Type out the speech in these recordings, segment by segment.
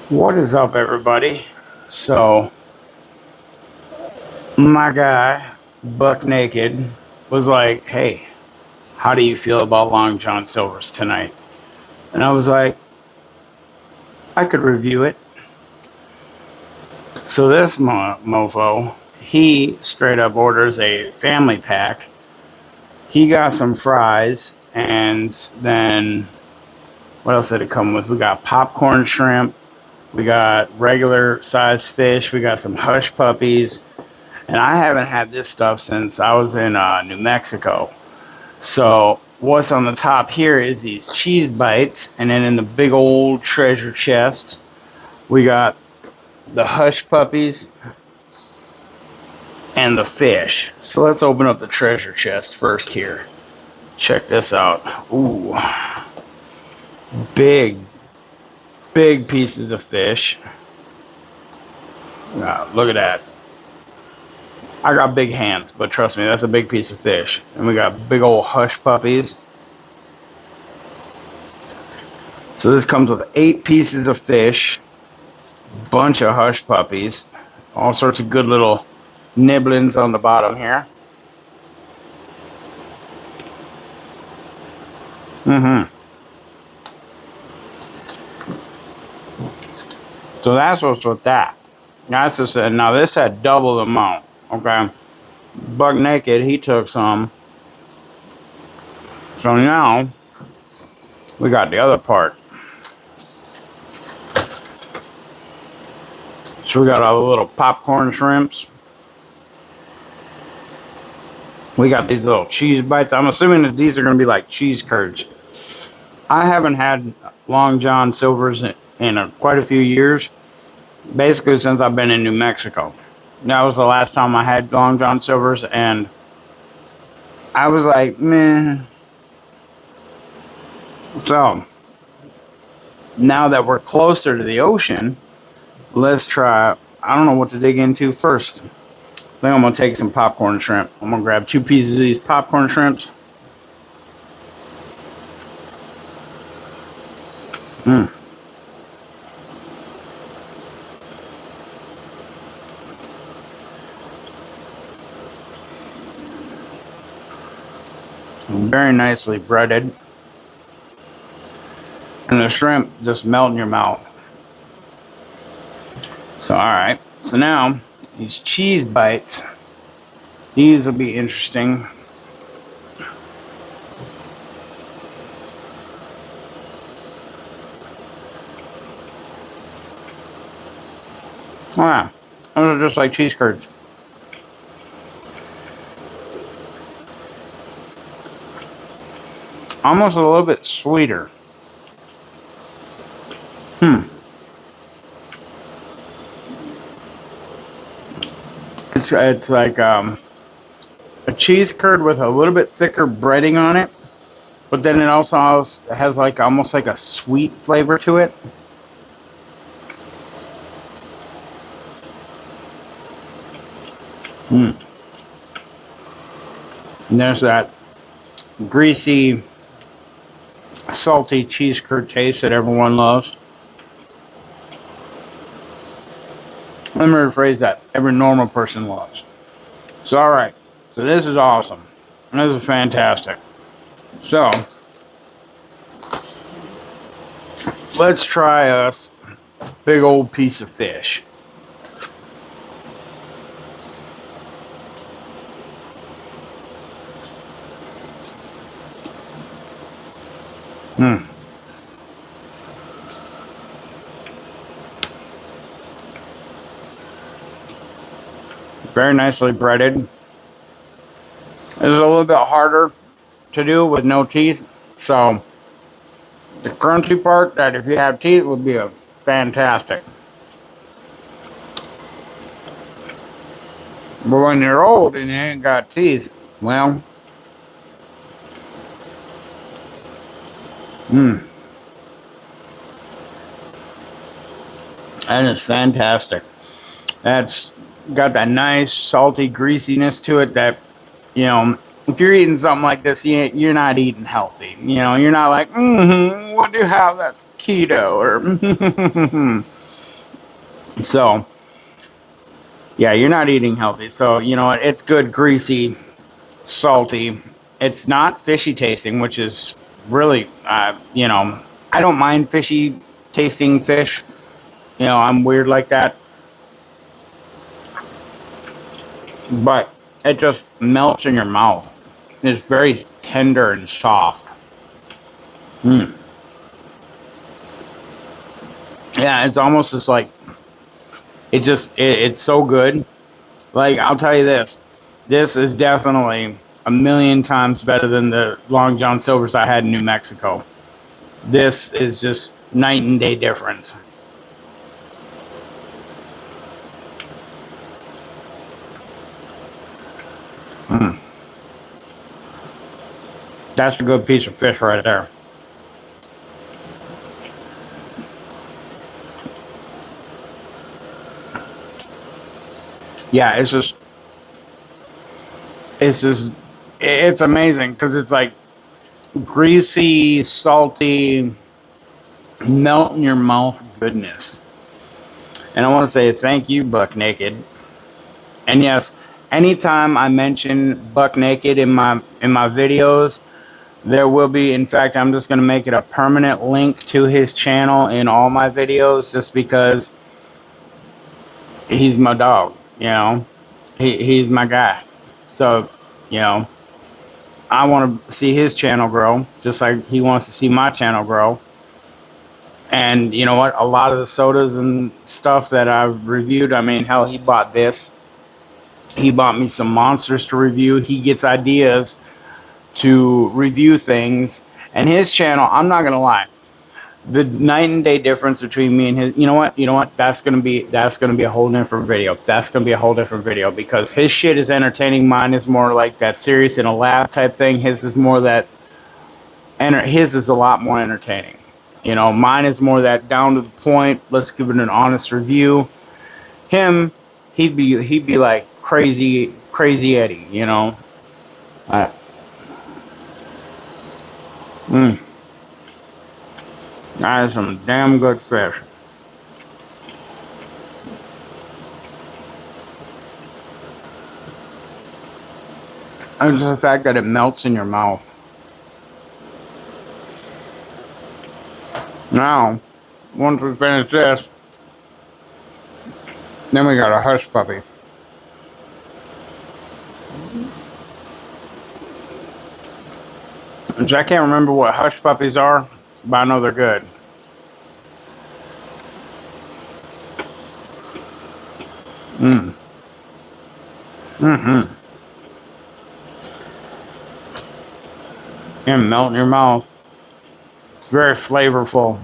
What is up, everybody? So, my guy, Buck Naked, was like, hey, how do you feel about Long John Silver's tonight? And I was like, I could review it. So, this mofo, he straight up orders a family pack. He got some fries, and then what else did it come with? We got popcorn shrimp, we got regular size fish, we got some hush puppies. And I haven't had this stuff since I was in New Mexico. So what's on the top here is these cheese bites, and then in the big old treasure chest, we got the hush puppies and the fish. So let's open up the treasure chest first here. Check this out. Ooh, big, big pieces of fish. Wow, look at that. I got big hands, but trust me, that's a big piece of fish. And we got big old hush puppies. So this comes with 8 pieces of fish, bunch of hush puppies, all sorts of good little nibblings on the bottom here. So that's what's with that. That's just it. Now this had double the amount. Okay. Buck Naked, he took some. So now we got the other part. So we got all the little popcorn shrimps. We got these little cheese bites. I'm assuming that these are going to be like cheese curds. I haven't had Long John Silver's in quite a few years. Basically since I've been in New Mexico. That was the last time I had Long John Silver's, and I was like, man. So now that we're closer to the ocean, let's try. I don't know what to dig into first. I think I'm gonna take some popcorn shrimp. I'm gonna grab 2 pieces of these popcorn shrimps. Very nicely breaded. And the shrimp just melt in your mouth. So, alright. So now, these cheese bites. These will be interesting. Oh, yeah. Those are just like cheese curds. Almost a little bit sweeter. It's like a cheese curd with a little bit thicker breading on it, but then it also has like almost like a sweet flavor to it. And there's that greasy, salty cheese curd taste that everyone loves. Let me rephrase that. Every normal person loves. So, all right. So this is awesome. This is fantastic. So, let's try us a big old piece of fish. Very nicely breaded. It's a little bit harder to do with no teeth. So the crunchy part that if you have teeth would be a fantastic. But when you're old and you ain't got teeth, well, that is fantastic. That's got that nice salty greasiness to it that, you know, if you're eating something like this, you're not eating healthy. You know, you're not like, what do you have that's keto or So, yeah, you're not eating healthy. So, you know, it's good, greasy, salty. It's not fishy tasting, which is really, you know, I don't mind fishy tasting fish. You know, I'm weird like that. But it just melts in your mouth. It's very tender and soft. Mm. Yeah, it's almost just like it's so good. Like, I'll tell you this. This is definitely a million times better than the Long John Silver's I had in New Mexico. This is just night and day difference. Mm. That's a good piece of fish right there. Yeah, it's amazing because it's like greasy, salty, melt in your mouth goodness. And I want to say thank you, Buck Naked. And yes, anytime I mention Buck Naked in my videos, there will be, in fact, I'm just going to make it a permanent link to his channel in all my videos just because he's my dog, you know. He's my guy. So, you know, I want to see his channel grow just like he wants to see my channel grow. And you know what? A lot of the sodas and stuff that I've reviewed, I mean, hell, he bought this. He bought me some monsters to review. He gets ideas to review things. And his channel, I'm not going to lie, the night and day difference between me and his, you know what, that's going to be a whole different video. That's going to be a whole different video because his shit is entertaining. Mine is more like that serious in a lab type thing. His is more that, his is a lot more entertaining. You know, mine is more that down to the point, let's give it an honest review. Him, he'd be like crazy Eddie, you know. That is some damn good fish. And just the fact that it melts in your mouth. Now, once we finish this, then we got a hush puppy. Which I can't remember what hush puppies are, but I know they're good. And melt in your mouth. It's very flavorful.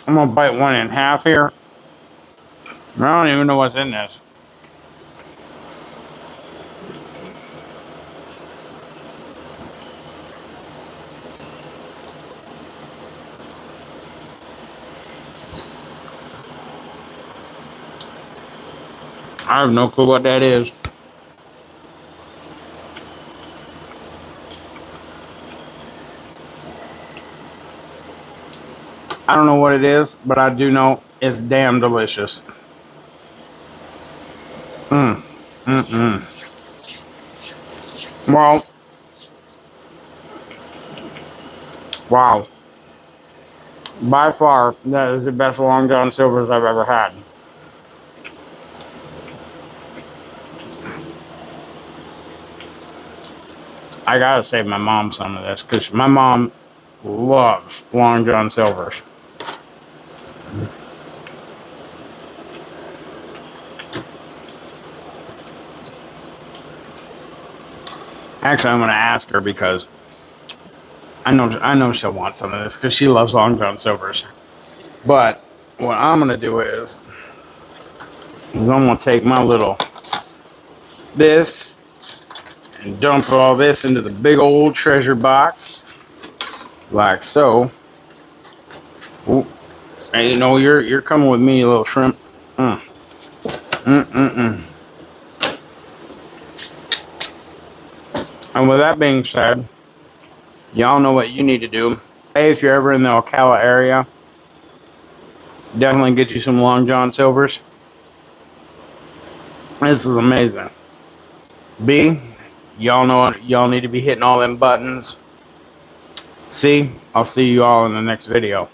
I'm gonna bite one in half here. I don't even know what's in this. I have no clue what that is. I don't know what it is, but I do know it's damn delicious. Well, wow. By far, that is the best Long John Silver's I've ever had. I gotta save my mom some of this because my mom loves Long John Silver's. Actually, I'm gonna ask her because I know she'll want some of this because she loves Long John Silver's. But what I'm gonna do is I'm gonna take my little this and dump all this into the big old treasure box like so. Ooh. And you know you're coming with me, you little shrimp. And with that being said, y'all know what you need to do. Hey, if you're ever in the Ocala area, definitely get you some Long John Silver's. This is amazing. B, y'all know y'all need to be hitting all them buttons. C, I'll see you all in the next video.